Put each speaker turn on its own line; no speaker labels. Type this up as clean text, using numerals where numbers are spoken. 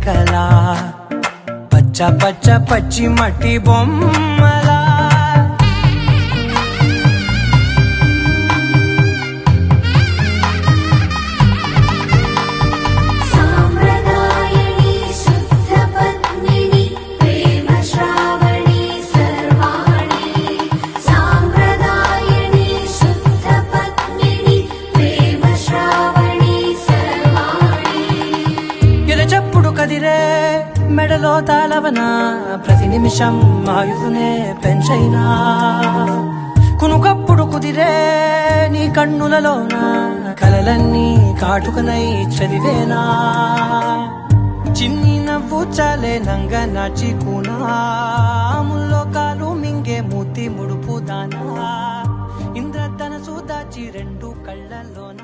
కలా పచ్చ పచ్చ పచ్చి మట్టి బొమ్మలా కదిరే మెడలో తాళవన ప్రతి నిమిషం ఆయుధునే పెంచైనా కునుకప్పుడు కుదిరే నీ కన్నులలోన కలలన్నీ కాటుకనై చదివేనా చిన్ని నవ్వు చాలే నంగ నాచికునా ముల్లో కాలు మింగే మూతి ముడుపు దానా ఇంద్రధనసు దాచి రెండు కళ్ళల్లోన